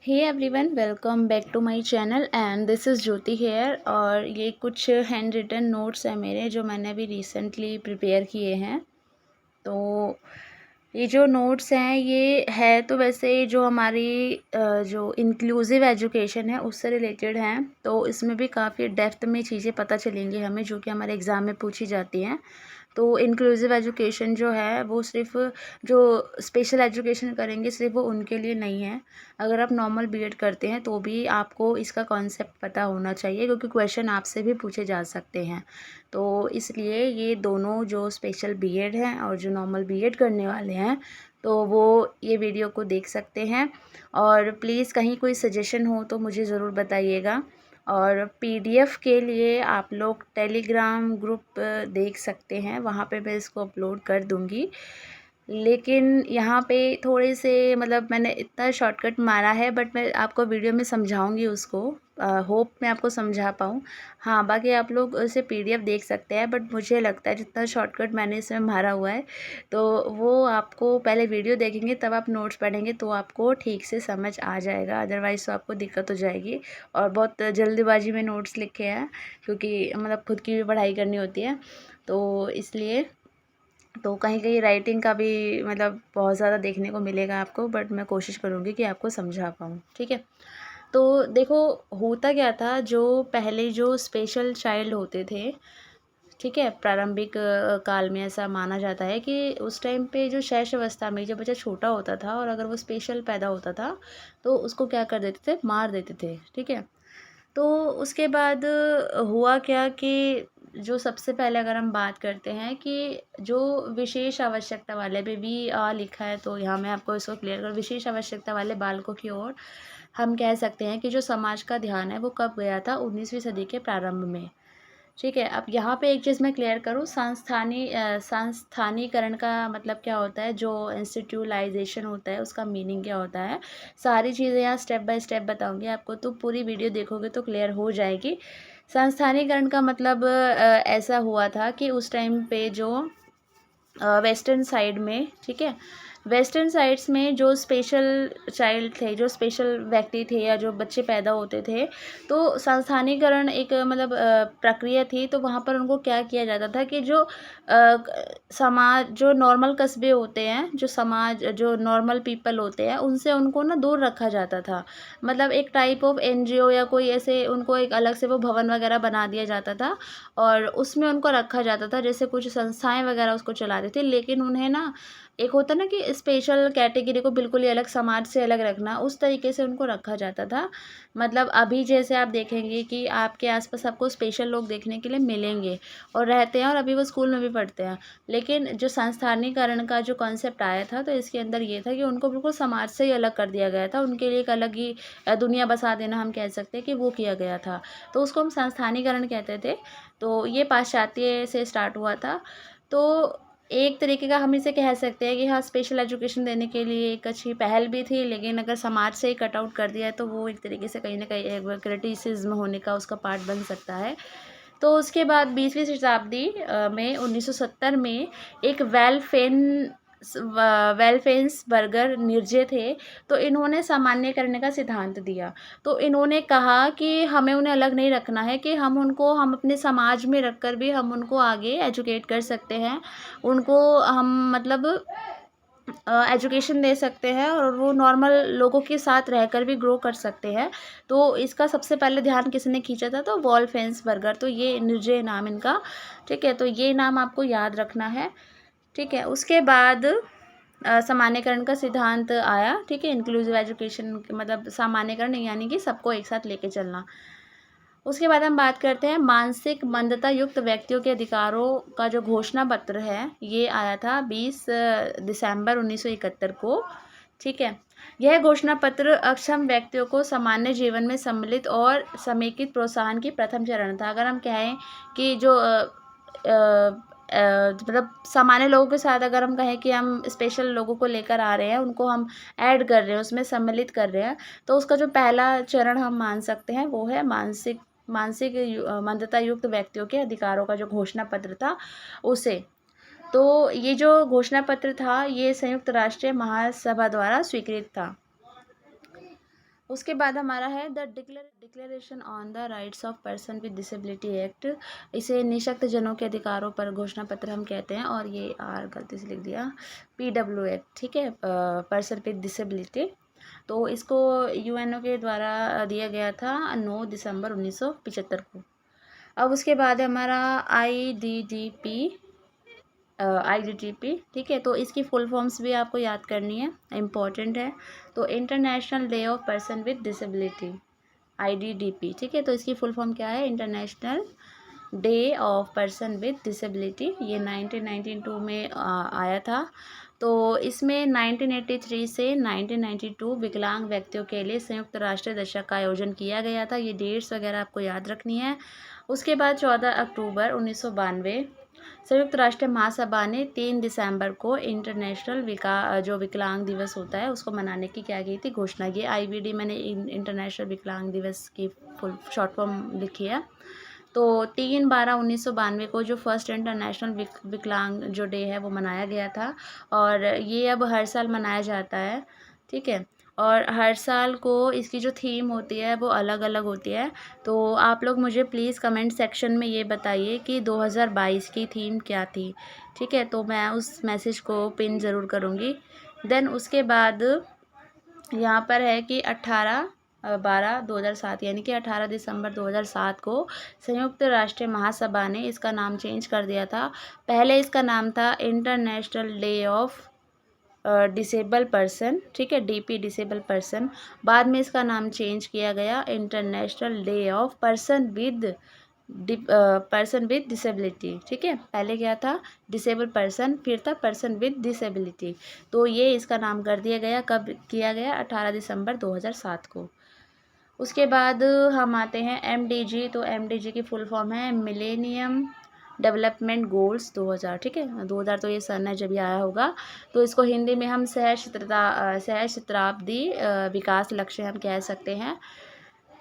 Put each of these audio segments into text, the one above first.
Hey everyone, welcome back to my channel and this is Jyoti here. और ये कुछ hand written notes हैं मेरे, जो मैंने अभी रिसेंटली प्रिपेयर किए हैं। तो ये जो नोट्स हैं ये है तो वैसे जो हमारी जो इंक्लूसिव एजुकेशन है उससे रिलेटेड हैं। तो इसमें भी काफ़ी डेप्थ में चीज़ें पता चलेंगी हमें, जो कि हमारे एग्ज़ाम में पूछी जाती हैं। तो इंक्लूसिव एजुकेशन जो है वो सिर्फ जो स्पेशल एजुकेशन करेंगे सिर्फ वो उनके लिए नहीं है। अगर आप नॉर्मल बीएड करते हैं तो भी आपको इसका कॉन्सेप्ट पता होना चाहिए, क्योंकि क्वेश्चन आपसे भी पूछे जा सकते हैं। तो इसलिए ये दोनों जो स्पेशल बीएड हैं और जो नॉर्मल बीएड करने वाले हैं तो वो ये वीडियो को देख सकते हैं। और प्लीज़ कहीं कोई सजेशन हो तो मुझे ज़रूर बताइएगा। और पीडीएफ के लिए आप लोग टेलीग्राम ग्रुप देख सकते हैं, वहाँ पे मैं इसको अपलोड कर दूँगी। लेकिन यहाँ पे थोड़े से मतलब मैंने इतना शॉर्टकट मारा है, बट मैं आपको वीडियो में समझाऊंगी उसको। होप मैं आपको समझा पाऊँ। हाँ, बाकी आप लोग उसे पीडीएफ देख सकते हैं, बट मुझे लगता है जितना शॉर्टकट मैंने इसमें मारा हुआ है तो वो आपको पहले वीडियो देखेंगे तब आप नोट्स पढ़ेंगे तो आपको ठीक से समझ आ जाएगा, अदरवाइज़ तो आपको दिक्कत हो जाएगी। और बहुत जल्दबाजी में नोट्स लिखे हैं, क्योंकि मतलब खुद की भी पढ़ाई करनी होती है, तो इसलिए तो कहीं कहीं राइटिंग का भी मतलब बहुत ज़्यादा देखने को मिलेगा आपको, बट मैं कोशिश करूँगी कि आपको समझा पाऊँ। ठीक है। तो देखो, होता क्या था, जो पहले जो स्पेशल चाइल्ड होते थे, ठीक है, प्रारंभिक काल में ऐसा माना जाता है कि उस टाइम पे जो शैशव अवस्था में जब बच्चा छोटा होता था और अगर वो स्पेशल पैदा होता था तो उसको क्या कर देते थे, मार देते थे। ठीक है। तो उसके बाद हुआ क्या कि जो सबसे पहले अगर हम बात करते हैं कि जो विशेष आवश्यकता वाले पे भी लिखा है, तो यहाँ मैं आपको इसको क्लियर कर, विशेष आवश्यकता वाले बालकों की ओर हम कह सकते हैं कि जो समाज का ध्यान है वो कब गया था, 19वीं सदी के प्रारंभ में। ठीक है। अब यहाँ पे एक चीज़ मैं क्लियर करूँ, संस्थानीकरण का मतलब क्या होता है, जो इंस्टीट्यूलाइजेशन होता है उसका मीनिंग क्या होता है, सारी चीज़ें यहाँ स्टेप बाय स्टेप बताऊँगी आपको, तो पूरी वीडियो देखोगे तो क्लियर हो जाएगी। संस्थानीकरण का मतलब ऐसा हुआ था कि उस टाइम पे जो वेस्टर्न साइड में, ठीक है, वेस्टर्न साइड्स में जो स्पेशल चाइल्ड थे, जो स्पेशल व्यक्ति थे या जो बच्चे पैदा होते थे, तो संस्थानीकरण एक मतलब प्रक्रिया थी। तो वहाँ पर उनको क्या किया जाता था कि जो समाज, जो नॉर्मल कस्बे होते हैं, जो समाज, जो नॉर्मल पीपल होते हैं, उनसे उनको ना दूर रखा जाता था। मतलब एक टाइप ऑफ एनजीओ या कोई ऐसे उनको एक अलग से वो भवन वगैरह बना दिया जाता था और उसमें उनको रखा जाता था, जैसे कुछ संस्थाएं वगैरह उसको चलाते थे। लेकिन उन्हें ना, एक होता ना कि स्पेशल कैटेगरी को बिल्कुल ही अलग, समाज से अलग रखना, उस तरीके से उनको रखा जाता था। मतलब अभी जैसे आप देखेंगे कि आपके आसपास आपको स्पेशल लोग देखने के लिए मिलेंगे और रहते हैं, और अभी वो स्कूल में भी पढ़ते हैं। लेकिन जो संस्थानीकरण का जो कॉन्सेप्ट आया था, तो इसके अंदर ये था कि उनको बिल्कुल समाज से ही अलग कर दिया गया था, उनके लिए एक अलग ही दुनिया बसा देना, हम कह सकते हैं कि वो किया गया था। तो उसको हम संस्थानीकरण कहते थे। तो ये पाश्चात्य से स्टार्ट हुआ था। तो एक तरीके का हम इसे कह सकते हैं कि हाँ, स्पेशल एजुकेशन देने के लिए एक अच्छी पहल भी थी, लेकिन अगर समाज से ही कट आउट कर दिया है तो वो एक तरीके से कहीं ना कहीं एक क्रिटिसिज्म होने का उसका पार्ट बन सकता है। तो उसके बाद 20वीं शताब्दी में 1970 में एक वेलफेंसबर्गर निर्जय थे। तो इन्होंने सामान्य करने का सिद्धांत दिया। तो इन्होंने कहा कि हमें उन्हें अलग नहीं रखना है, कि हम अपने समाज में रखकर भी हम उनको आगे एजुकेट कर सकते हैं, उनको हम मतलब एजुकेशन दे सकते हैं और वो नॉर्मल लोगों के साथ रहकर भी ग्रो कर सकते हैं। तो इसका सबसे पहले ध्यान किसने खींचा था, तो वॉलफेंसबर्गर, तो ये निर्जय नाम इनका। ठीक है। तो ये नाम आपको याद रखना है। ठीक है। उसके बाद सामान्यकरण का सिद्धांत आया। ठीक है। इंक्लूसिव एजुकेशन मतलब सामान्यकरण यानी कि सबको एक साथ लेके चलना। उसके बाद हम बात करते हैं मानसिक मंदता युक्त व्यक्तियों के अधिकारों का जो घोषणा पत्र है, ये आया था 20 दिसंबर 1971 को। ठीक है। यह घोषणा पत्र अक्षम व्यक्तियों को सामान्य जीवन में सम्मिलित और समेकित प्रोत्साहन की प्रथम चरण था। अगर हम कहें कि जो मतलब सामान्य लोगों के साथ अगर हम कहें कि हम स्पेशल लोगों को लेकर आ रहे हैं, उनको हम ऐड कर रहे हैं, उसमें सम्मिलित कर रहे हैं, तो उसका जो पहला चरण हम मान सकते हैं वो है मानसिक मानसिक मंदता युक्त व्यक्तियों के अधिकारों का जो घोषणा पत्र था उसे। तो ये जो घोषणा पत्र था ये संयुक्त राष्ट्र महासभा द्वारा स्वीकृत था। उसके बाद हमारा है the declaration on the rights of person with disability act. इसे निःशक्त जनों के अधिकारों पर घोषणा पत्र हम कहते हैं, और ये आर गलती से लिख दिया, PW एक्ट, ठीक है, पर्सन विद डिसेबिलिटी। तो इसको यूएनओ के द्वारा दिया गया था 9 दिसंबर 1975 को। अब उसके बाद है हमारा IDDP, ठीक है। तो इसकी फुल फॉर्म्स भी आपको याद करनी है, इम्पॉर्टेंट है। तो international day of person with disability, IDDP, ठीक है। तो इसकी फुल फॉर्म क्या है, international day of person with disability. ये 1992 में आया था। तो इसमें 1983 से 1992 विकलांग व्यक्तियों के लिए संयुक्त राष्ट्र दशक का आयोजन किया गया था। ये डेट्स वगैरह आपको याद रखनी है। उसके बाद 14 अक्टूबर 1992 संयुक्त राष्ट्र महासभा ने 3 दिसंबर को इंटरनेशनल जो विकलांग दिवस होता है उसको मनाने की क्या की थी, घोषणा की। IVD मैंने इंटरनेशनल विकलांग दिवस की फुल शॉर्ट फॉर्म लिखी है। तो 3/12/1992 को जो फर्स्ट इंटरनेशनल विकलांग जो डे है वो मनाया गया था, और ये अब हर साल मनाया जाता है, ठीक है। और हर साल को इसकी जो थीम होती है वो अलग अलग होती है। तो आप लोग मुझे प्लीज़ कमेंट सेक्शन में ये बताइए कि 2022 की थीम क्या थी, ठीक है। तो मैं उस मैसेज को पिन ज़रूर करूँगी। देन उसके बाद यहाँ पर है कि 18/12/2007 यानी कि 18 दिसंबर 2007 को संयुक्त राष्ट्र महासभा ने इसका नाम चेंज कर दिया था। पहले इसका नाम था international day of disable person, ठीक है, DP डिसेबल पर्सन। बाद में इसका नाम चेंज किया गया international day of person with disability, ठीक है। पहले क्या था, डिसेबल पर्सन, फिर था पर्सन विद डिसेबिलिटी। तो ये इसका नाम कर दिया गया, कब किया गया, 18 दिसंबर 2007 को। उसके बाद हम आते हैं MDG। तो MDG की फुल फॉर्म है मिलेनियम डेवलपमेंट गोल्स 2000, ठीक है। 2000 तो ये सन है जब ये आया होगा। तो इसको हिंदी में हम सहस्त्राब्दी विकास लक्ष्य हम कह सकते हैं।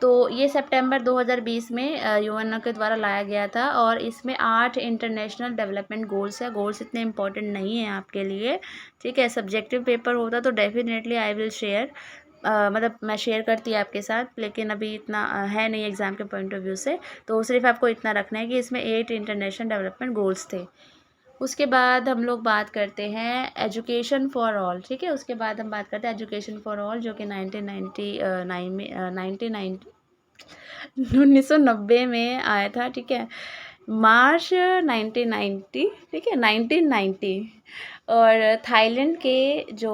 तो ये सितंबर 2020 में यूएनओ के द्वारा लाया गया था, और इसमें 8 इंटरनेशनल डेवलपमेंट गोल्स है। गोल्स इतने इंपॉर्टेंट नहीं है आपके लिए, ठीक है। सब्जेक्टिव पेपर होता तो डेफिनेटली आई विल शेयर, मतलब मैं शेयर करती आपके साथ, लेकिन अभी इतना है नहीं एग्ज़ाम के पॉइंट ऑफ व्यू से। तो सिर्फ आपको इतना रखना है कि इसमें 8 इंटरनेशनल डेवलपमेंट गोल्स थे। उसके बाद हम लोग बात करते हैं एजुकेशन फॉर ऑल, ठीक है। उसके बाद हम बात करते हैं एजुकेशन फॉर ऑल, जो कि 1999 में 1990 में आया था, ठीक है, मार्च 1990, ठीक है, 1990। और थाईलैंड के जो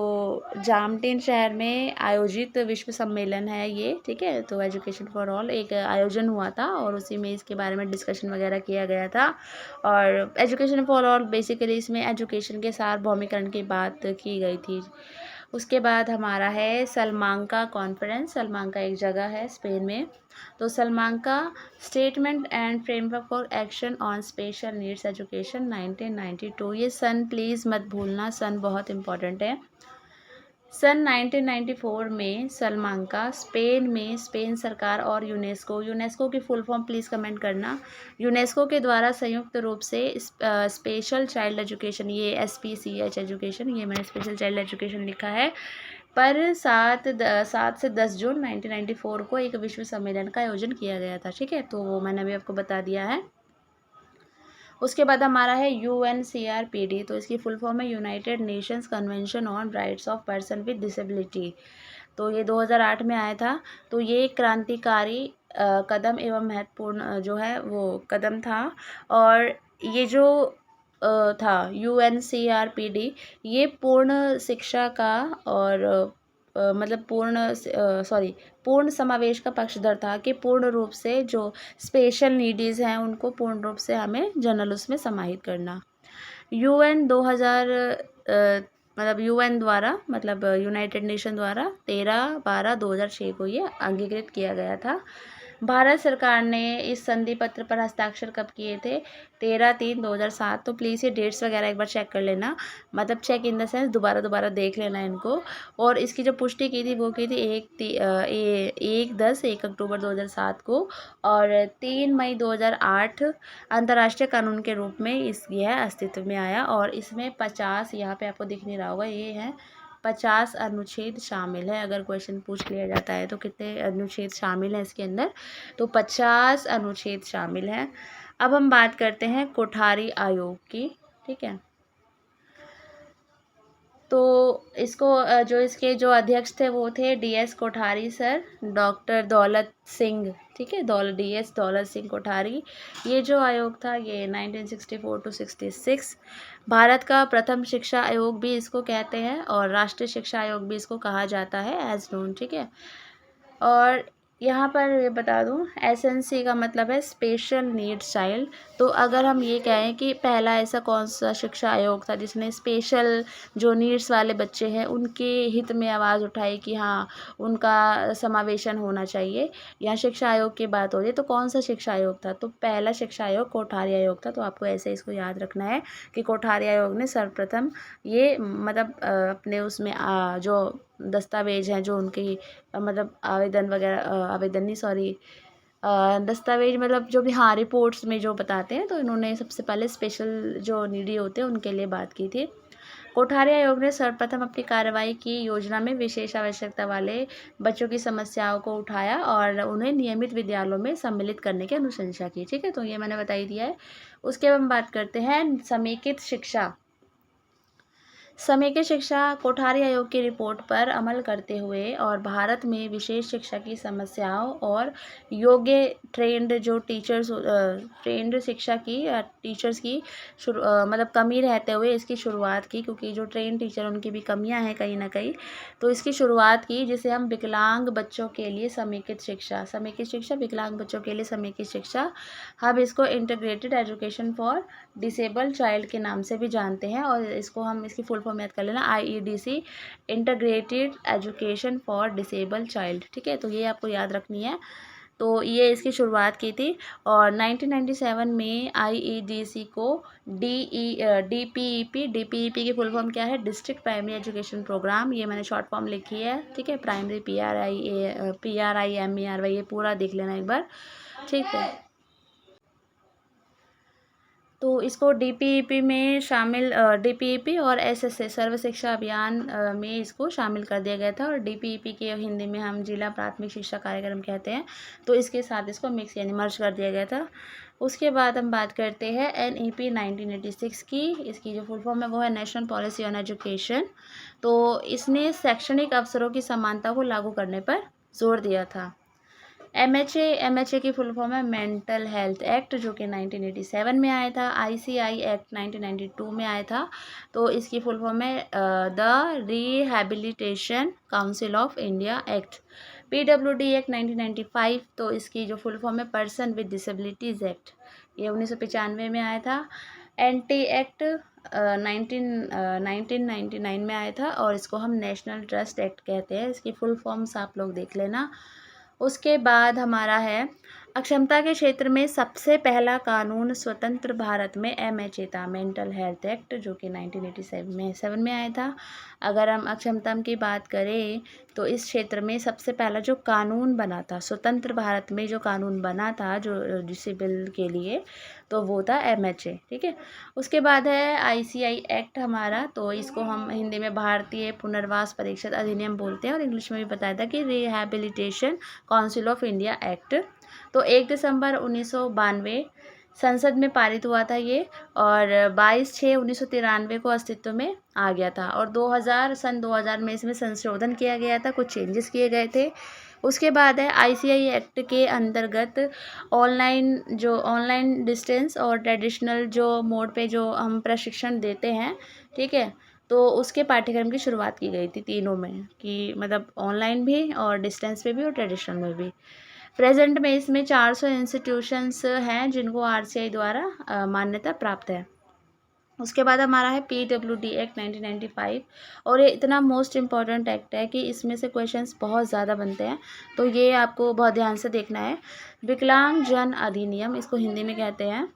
जामटेन शहर में आयोजित विश्व सम्मेलन है ये, ठीक है। तो एजुकेशन फॉर ऑल एक आयोजन हुआ था, और उसी में इसके बारे में डिस्कशन वगैरह किया गया था। और एजुकेशन फॉर ऑल बेसिकली इसमें एजुकेशन के सार्वभौमिकरण की बात की गई थी। उसके बाद हमारा है सलमांका कॉन्फ्रेंस। सलमांका एक जगह है स्पेन में। तो Salamanca statement and framework for action on special needs education 1992। ये सन प्लीज़ मत भूलना, सन बहुत इंपॉर्टेंट है। सन 1994 में सलमांका स्पेन में स्पेन सरकार और यूनेस्को की फुल फॉर्म प्लीज़ कमेंट करना। यूनेस्को के द्वारा संयुक्त रूप से स्पेशल चाइल्ड एजुकेशन, ये SPCH एजुकेशन, ये मैंने स्पेशल चाइल्ड एजुकेशन लिखा है, पर 7 से 10 जून 1994 को एक विश्व सम्मेलन का आयोजन किया गया था, ठीक है। तो वो मैंने अभी आपको बता दिया है। उसके बाद हमारा है UNCRPD। तो इसकी फुल फॉर्म है United Nations convention on rights of person with disability. तो ये 2008 में आया था। तो ये एक क्रांतिकारी कदम एवं महत्वपूर्ण जो है वो कदम था। और ये जो था UNCRPD, ये पूर्ण शिक्षा का और मतलब पूर्ण समावेश का पक्षधर था, कि पूर्ण रूप से जो स्पेशल नीडीज़ हैं उनको पूर्ण रूप से हमें जनरल उसमें समाहित करना। UN 2000 मतलब UN द्वारा, मतलब यूनाइटेड नेशन द्वारा 13/12/2006 को ये अंगीकृत किया गया था। भारत सरकार ने इस संधि पत्र पर हस्ताक्षर कब किए थे, 13/3/2007। तो प्लीज़ ये डेट्स वगैरह एक बार चेक कर लेना, मतलब चेक इन द सेंस दोबारा देख लेना इनको। और इसकी जो पुष्टि की थी वो की थी 1 अक्टूबर 2007 को, और 3 मई 2008 अंतर्राष्ट्रीय कानून के रूप में यह अस्तित्व में आया। और इसमें 50, यहाँ पे आपको दिख नहीं रहा होगा, ये है 50 अनुच्छेद शामिल है। अगर क्वेश्चन पूछ लिया जाता है तो कितने अनुच्छेद शामिल हैं इसके अंदर, तो 50 अनुच्छेद शामिल हैं। अब हम बात करते हैं कोठारी आयोग की, ठीक है। तो इसको जो इसके जो अध्यक्ष थे वो थे DS Kothari sir, doctor Daulat Singh, ठीक है, DS दौलत सिंह कोठारी। ये जो आयोग था ये 1964 टू 66 भारत का प्रथम शिक्षा आयोग भी इसको कहते हैं और राष्ट्रीय शिक्षा आयोग भी इसको कहा जाता है एज नोन, ठीक है। और यहाँ पर ये बता दूँ, SNC का मतलब है स्पेशल नीड्स चाइल्ड। तो अगर हम ये कहें कि पहला ऐसा कौन सा शिक्षा आयोग था जिसने स्पेशल जो नीड्स वाले बच्चे हैं उनके हित में आवाज़ उठाई कि हाँ उनका समावेशन होना चाहिए, या शिक्षा आयोग की बात हो रही है तो कौन सा शिक्षा आयोग था, तो पहला शिक्षा आयोग कोठारी आयोग था। तो आपको ऐसे इसको याद रखना है कि कोठारी आयोग ने सर्वप्रथम ये मतलब अपने उसमें जो दस्तावेज हैं जो उनकी मतलब आवेदन वगैरह आवेदन नहीं सॉरी दस्तावेज मतलब जो भी, हाँ, रिपोर्ट्स में जो बताते हैं, तो इन्होंने सबसे पहले स्पेशल जो नीडी होते हैं उनके लिए बात की थी। कोठारी आयोग ने सर्वप्रथम अपनी कार्रवाई की योजना में विशेष आवश्यकता वाले बच्चों की समस्याओं को उठाया और उन्हें नियमित विद्यालयों में सम्मिलित करने की अनुशंसा की, ठीक है। तो ये मैंने बता ही दिया है। उसके बाद हम बात करते हैं समेकित शिक्षा। समेकित शिक्षा कोठारी आयोग की रिपोर्ट पर अमल करते हुए और भारत में विशेष शिक्षा की समस्याओं और योग्य ट्रेंड जो टीचर्स ट्रेंड शिक्षा की टीचर्स की मतलब कमी रहते हुए इसकी शुरुआत की, क्योंकि जो ट्रेन टीचर उनकी भी कमियां हैं कहीं ना कहीं, तो इसकी शुरुआत की जिसे हम विकलांग बच्चों के लिए समेकित शिक्षा विकलांग बच्चों के लिए समेकित शिक्षा, हम इसको integrated education for disable child के नाम से भी जानते हैं। और इसको हम इसकी फुल फॉर्म याद कर लेना, IEDC, integrated education for disable child, ठीक है। तो ये आपको याद रखनी है। तो ये इसकी शुरुआत की थी और 1997 में IEDC को DPEP की फुल फॉर्म क्या है, डिस्ट्रिक्ट प्राइमरी एजुकेशन प्रोग्राम, ये मैंने शॉर्ट फॉर्म लिखी है, ठीक है। प्राइमरी PRIMERY, ये पूरा देख लेना एक बार, ठीक है। तो इसको DPEP में शामिल DPEP और SSA सर्व शिक्षा अभियान में इसको शामिल कर दिया गया था। और DPEP के हिंदी में हम जिला प्राथमिक शिक्षा कार्यक्रम कहते हैं, तो इसके साथ इसको मिक्स यानी मर्ज कर दिया गया था। उसके बाद हम बात करते हैं NEP 1986 की। इसकी जो फुल फॉर्म है वो है नेशनल पॉलिसी ऑन एजुकेशन। तो इसने शैक्षणिक अवसरों की समानता को लागू करने पर जोर दिया था। MHA की फुल फॉर्म है मेंटल हेल्थ एक्ट, जो कि 1987 में आया था। ICI एक्ट 1992 में आया था। तो इसकी फुल फॉर्म है the rehabilitation council of India act. PWD act 1995, तो इसकी जो फुल फॉर्म है पर्सन विद डिसेबिलिटीज़ एक्ट, ये 1995 में आया था। NT एक्ट 1999 में आया था और इसको हम नेशनल ट्रस्ट एक्ट कहते हैं। इसकी फुल फॉर्म्स आप लोग देख लेना। उसके बाद हमारा है अक्षमता के क्षेत्र में सबसे पहला कानून स्वतंत्र भारत में MHA था, मेंटल हेल्थ एक्ट, जो कि 1987 में आया था। अगर हम अक्षमता की बात करें तो इस क्षेत्र में सबसे पहला जो कानून बना था स्वतंत्र भारत में, जो कानून बना था जो डिसेबल के लिए, तो वो था MHA, ठीक है। उसके बाद है ICI एक्ट हमारा, तो इसको हम हिंदी में भारतीय पुनर्वास परीक्षण अधिनियम बोलते हैं और इंग्लिश में भी बताया था कि rehabilitation council of India act. तो 1 दिसंबर 1992 संसद में पारित हुआ था ये, और 22/6/1993 को अस्तित्व में आ गया था। और 2000 में इसमें संशोधन किया गया था, कुछ चेंजेस किए गए थे। उसके बाद है ICI एक्ट के अंतर्गत ऑनलाइन डिस्टेंस और ट्रेडिशनल जो मोड पे जो हम प्रशिक्षण देते हैं, ठीक है, तो उसके पाठ्यक्रम की शुरुआत की गई थी तीनों में, कि मतलब ऑनलाइन भी और डिस्टेंस पे भी और ट्रेडिशनल में भी। प्रेजेंट में इसमें 400 इंस्टीट्यूशंस हैं जिनको RCI द्वारा मान्यता प्राप्त है। उसके बाद हमारा है PWD एक्ट 1995, और ये इतना मोस्ट इम्पॉर्टेंट एक्ट है कि इसमें से क्वेश्चंस बहुत ज़्यादा बनते हैं, तो ये आपको बहुत ध्यान से देखना है। विकलांग जन अधिनियम इसको हिंदी में कहते हैं।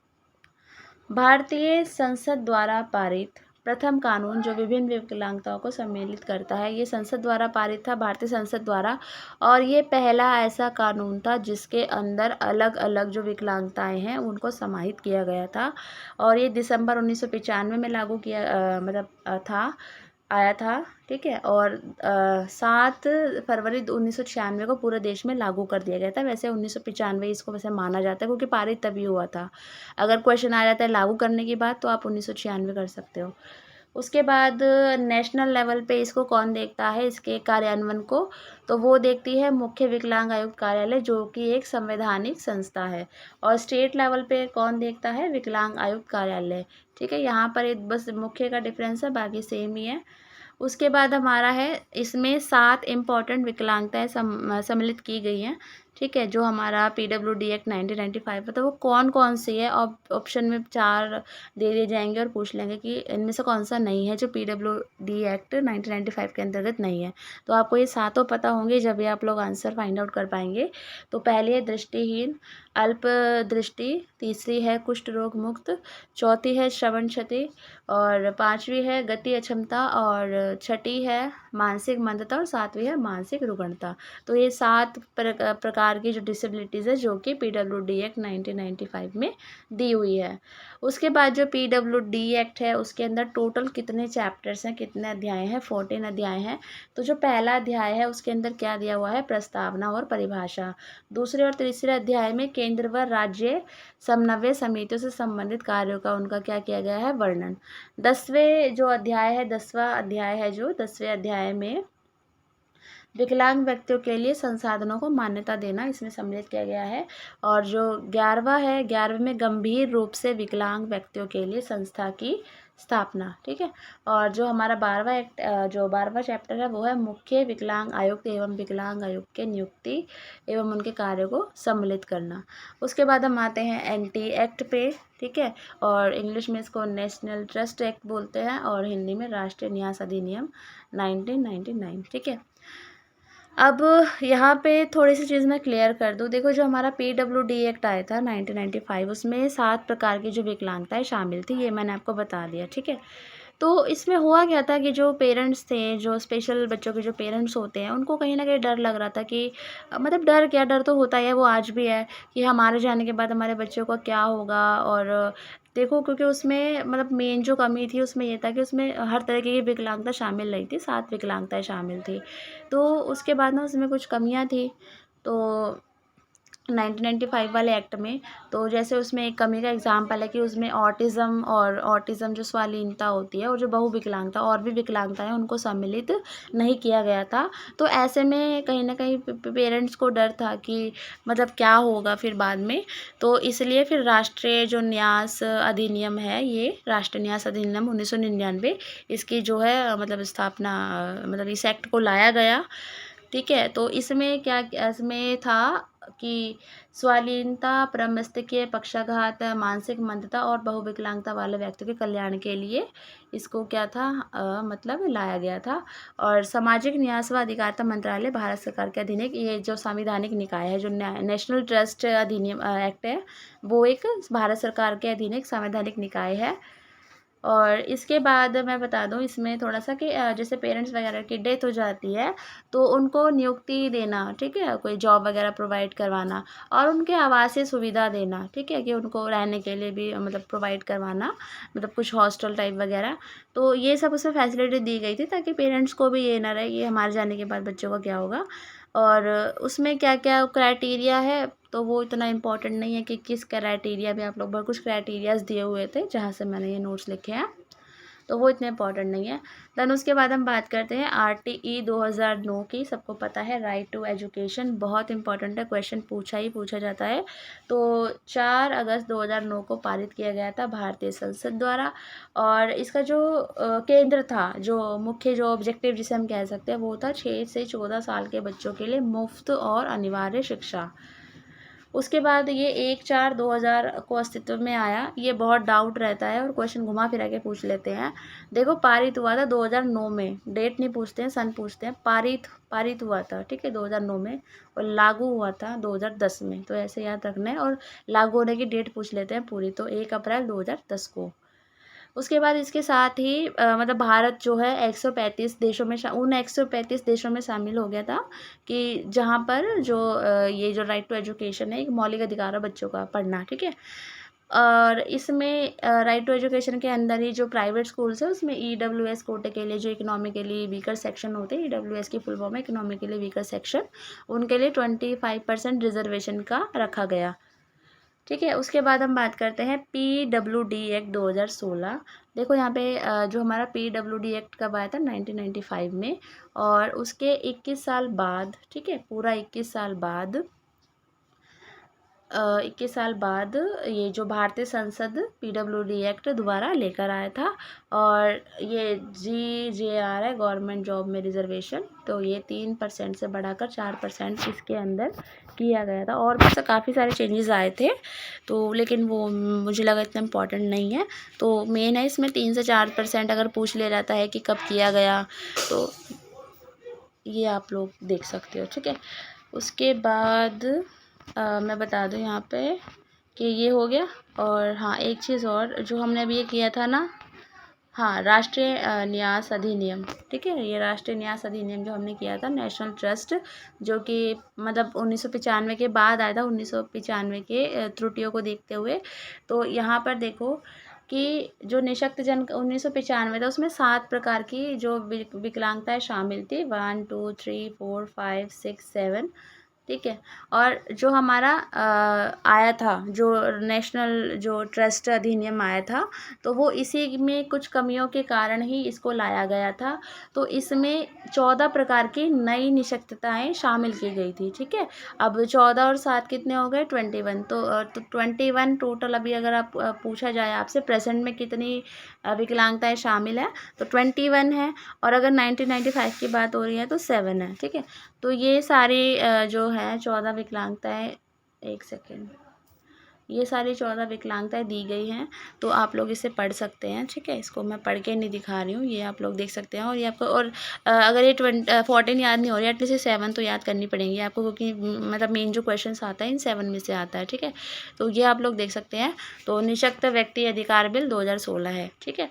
भारतीय संसद द्वारा पारित प्रथम कानून जो विभिन्न विकलांगताओं को सम्मिलित करता है, ये संसद द्वारा पारित था, भारतीय संसद द्वारा, और ये पहला ऐसा कानून था जिसके अंदर अलग अलग जो विकलांगताएं हैं उनको समाहित किया गया था। और ये दिसंबर 1995 में लागू किया था। आया था, ठीक है। और 7 फरवरी 1996 को पूरे देश में लागू कर दिया गया था। वैसे 1995 इसको वैसे माना जाता है क्योंकि पारित तभी हुआ था। अगर क्वेश्चन आ जाता है लागू करने की बात तो आप 1996 कर सकते हो। उसके बाद नेशनल लेवल पे इसको कौन देखता है, इसके कार्यान्वयन को, तो वो देखती है मुख्य विकलांग आयुक्त कार्यालय, जो कि एक संवैधानिक संस्था है। और स्टेट लेवल पे कौन देखता है, विकलांग आयुक्त कार्यालय, ठीक है। यहाँ पर एक बस मुख्य का डिफरेंस है, बाकी सेम ही है। उसके बाद हमारा है, इसमें 7 इम्पॉर्टेंट विकलांगताएं सम्मिलित की गई हैं, ठीक है। जो हमारा PWD एक्ट 1995 है, तो वो कौन कौन सी है, ऑप्शन में 4 दे दिए जाएंगे और पूछ लेंगे कि इनमें से कौन सा नहीं है जो PWD एक्ट 1995 के अंतर्गत नहीं है। तो आपको ये सातों पता होंगे जब भी आप लोग आंसर फाइंड आउट कर पाएंगे। तो पहली है दृष्टिहीन, अल्प दृष्टि, तीसरी है कुष्ठ रोग मुक्त, चौथी है श्रवण क्षति, और पांचवी है गति अक्षमता, और छठी है मानसिक मंदता, और सातवीं है मानसिक रुग्णता। तो ये 7 प्रकार की जो डिसेबिलिटीज़ है जो कि PWD एक्ट 1995 में दी हुई है। उसके बाद जो PWD एक्ट है उसके अंदर टोटल कितने चैप्टर्स हैं, कितने अध्याय हैं, 14 अध्याय हैं। तो जो पहला अध्याय है उसके अंदर क्या दिया हुआ है, प्रस्तावना और परिभाषा। दूसरे और तीसरे अध्याय में केंद्र व राज्य समन्वय समितियों से संबंधित कार्यों का उनका क्या किया गया है, वर्णन। 10वें जो अध्याय है, 10वां अध्याय है जो 10वें अध्याय में विकलांग व्यक्तियों के लिए संसाधनों को मान्यता देना इसमें सम्मिलित किया गया है। और जो 11वां है, 11वें में गंभीर रूप से विकलांग व्यक्तियों के लिए संस्था की स्थापना, ठीक है। और जो हमारा 12वां एक्ट, जो 12वां चैप्टर है वो है मुख्य विकलांग आयुक्त एवं विकलांग आयुक्त के नियुक्ति एवं उनके कार्यों को सम्मिलित करना। उसके बाद हम आते हैं एंटी एक्ट पे, ठीक है। और इंग्लिश में इसको नेशनल ट्रस्ट एक्ट बोलते हैं और हिंदी में राष्ट्रीय न्यास अधिनियम 1999, ठीक है। अब यहाँ पे थोड़ी सी चीज़ मैं क्लियर कर दूँ। देखो जो हमारा PWD एक्ट आया था 1995, उसमें 7 प्रकार की जो विकलांगताएं शामिल थी, ये मैंने आपको बता दिया, ठीक है। तो इसमें हुआ क्या था कि जो पेरेंट्स थे, जो स्पेशल बच्चों के जो पेरेंट्स होते हैं, उनको कहीं ना कहीं डर लग रहा था कि मतलब डर क्या, डर तो होता ही है, वो आज भी है कि हमारे जाने के बाद हमारे बच्चों का क्या होगा। और देखो क्योंकि उसमें मतलब मेन जो कमी थी उसमें ये था कि उसमें हर तरह की विकलांगता शामिल नहीं थी, 7 विकलांगताएं शामिल थी। तो उसके बाद ना उसमें कुछ कमियां थी। तो 1995 वाले एक्ट में, तो जैसे उसमें एक कमी का एग्जाम्पल है कि उसमें ऑटिज़म जो स्वालीनता होती है और जो बहुविकलांगता और भी विकलांगता है उनको सम्मिलित नहीं किया गया था। तो ऐसे में कहीं ना कहीं पेरेंट्स को डर था कि मतलब क्या होगा फिर बाद में। तो इसलिए फिर राष्ट्रीय जो न्यास अधिनियम है, ये राष्ट्रीय न्यास अधिनियम 1999, इसकी जो है मतलब स्थापना, मतलब इस एक्ट को लाया गया, ठीक है। तो इसमें क्या, इसमें था कि स्वालीनता, प्रमस्तिष्कीय पक्षाघात, मानसिक मंदता और बहुविकलांगता वाले व्यक्तियों के कल्याण के लिए इसको क्या था, मतलब लाया गया था। और सामाजिक न्याय व अधिकारिता मंत्रालय भारत सरकार के अधीन एक, ये जो संवैधानिक निकाय है, जो नेशनल ट्रस्ट अधिनियम एक्ट है, वो एक भारत सरकार के अधीन एक संवैधानिक निकाय है। और इसके बाद मैं बता दूं इसमें थोड़ा सा कि जैसे पेरेंट्स वगैरह की डेथ हो जाती है तो उनको नियुक्ति देना, ठीक है, कोई जॉब वगैरह प्रोवाइड करवाना, और उनके आवासीय सुविधा देना, ठीक है, कि उनको रहने के लिए भी मतलब प्रोवाइड करवाना, मतलब कुछ हॉस्टल टाइप वगैरह। तो ये सब उसमें फैसिलिटी दी गई थी ताकि पेरेंट्स को भी ये ना रहे कि हमारे जाने के बाद बच्चों का क्या होगा। और उसमें क्या क्या क्राइटेरिया है तो वो इतना इम्पोर्टेंट नहीं है कि किस क्राइटेरिया पे आप लोग, बहुत कुछ क्राइटेरियाज दिए हुए थे जहाँ से मैंने ये नोट्स लिखे हैं, तो वो इतने इम्पोर्टेंट नहीं है। देन उसके बाद हम बात करते हैं RTE 2009 की। सबको पता है राइट टू एजुकेशन, बहुत इंपॉर्टेंट है, क्वेश्चन पूछा जाता है। तो 4 अगस्त 2009 को पारित किया गया था भारतीय संसद द्वारा। और इसका जो केंद्र था, जो मुख्य जो ऑब्जेक्टिव जिसे हम कह सकते हैं, वो था 6 से 14 साल के बच्चों के लिए मुफ्त और अनिवार्य शिक्षा। उसके बाद ये 1/4/2000 को अस्तित्व में आया। ये बहुत डाउट रहता है और क्वेश्चन घुमा फिरा के पूछ लेते हैं। देखो पारित हुआ था 2009 में, डेट नहीं पूछते हैं, सन पूछते हैं। पारित हुआ था, ठीक है, 2009 में, और लागू हुआ था 2010 में। तो ऐसे याद रखना है। और लागू होने की डेट पूछ लेते हैं पूरी, तो 1 अप्रैल 2010 को। उसके बाद इसके साथ ही मतलब भारत जो है 135 देशों में, उन 135 देशों में शामिल हो गया था कि जहाँ पर जो ये जो राइट टू एजुकेशन है एक मौलिक अधिकार है बच्चों का पढ़ना, ठीक है। और इसमें राइट टू एजुकेशन के अंदर ही जो प्राइवेट स्कूल्स है उसमें EWS कोटे के लिए, जो इकोनॉमिकली वीकर सेक्शन होते हैं, EWS की फुल फॉर्म है इकोनॉमिकली वीकर सेक्शन, उनके लिए 25% रिजर्वेशन का रखा गया। ठीक है, उसके बाद हम बात करते हैं PWD एक्ट 2016। देखो यहाँ पे जो हमारा PWD एक्ट कब आया था, 1995 में, और उसके 21 साल बाद, ठीक है, पूरा 21 साल बाद 21 साल बाद ये जो भारतीय संसद PWD एक्ट दोबारा लेकर आया था। और ये GJR है, गवर्नमेंट जॉब में रिजर्वेशन, तो ये 3% से बढ़ाकर 4% इसके अंदर किया गया था। और भी काफ़ी सारे चेंजेस आए थे, तो लेकिन वो मुझे लगा इतना इम्पोर्टेंट नहीं है। तो मेन है इसमें 3 से 4% अगर पूछ लिया जाता है कि कब किया गया, तो ये आप लोग देख सकते हो। ठीक है, उसके बाद मैं बता दूं यहाँ पे कि ये हो गया। और हाँ, एक चीज़ और जो हमने अभी ये किया था ना, हाँ, राष्ट्रीय न्यास अधिनियम। ठीक है, ये राष्ट्रीय न्यास अधिनियम जो हमने किया था, नेशनल ट्रस्ट, जो कि मतलब 1995 के बाद आया था, 1995 के त्रुटियों को देखते हुए। तो यहाँ पर देखो कि जो निःशक्त जन 1995 था, उसमें 7 प्रकार की जो विकलांगताएं शामिल थी, 1 2 3 4 5 6 7। ठीक है, और जो हमारा आया था, जो नेशनल जो ट्रस्ट अधिनियम आया था, तो वो इसी में कुछ कमियों के कारण ही इसको लाया गया था। तो इसमें 14 प्रकार की नई निःशक्तताएं शामिल की गई थी। ठीक है, अब 14 और 7 कितने हो गए, 21। तो 21 टोटल। अभी अगर आप पूछा जाए आपसे प्रेजेंट में कितनी विकलांगताएं शामिल है, तो 21 है। और अगर 1995 की बात हो रही है तो 7 है। ठीक है, तो ये सारी जो है 14 विकलांगताएं, एक सेकेंड, ये सारी 14 विकलांगताएं दी गई हैं। तो आप लोग इसे पढ़ सकते हैं। ठीक है, इसको मैं पढ़ के नहीं दिखा रही हूँ, ये आप लोग देख सकते हैं। और ये आपको, और अगर ये 14 याद नहीं हो रही, एटलीस्ट 7 तो याद करनी पड़ेंगी आपको, क्योंकि मतलब मेन जो क्वेश्चन आता है इन 7 में से आता है। ठीक है, तो ये आप लोग देख सकते हैं। तो निःशक्त व्यक्ति अधिकार बिल 2016 है। ठीक है,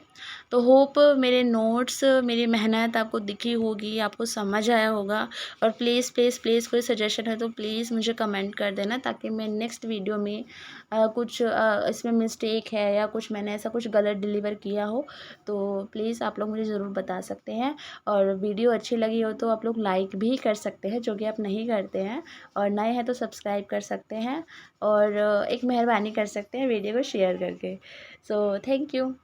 तो होप मेरे नोट्स, मेरी मेहनत आपको दिखी होगी, आपको समझ आया होगा। और प्लीज़ प्लीज़ प्लीज़ कोई सजेशन है तो प्लीज़ मुझे कमेंट कर देना, ताकि मैं नेक्स्ट वीडियो में कुछ इसमें मिस्टेक है या कुछ मैंने ऐसा कुछ गलत डिलीवर किया हो, तो प्लीज़ आप लोग मुझे ज़रूर बता सकते हैं। और वीडियो अच्छी लगी हो तो आप लोग लाइक भी कर सकते हैं, जो कि आप नहीं करते हैं। और नए हैं तो सब्सक्राइब कर सकते हैं, और एक मेहरबानी कर सकते हैं वीडियो को शेयर करके। So thank you.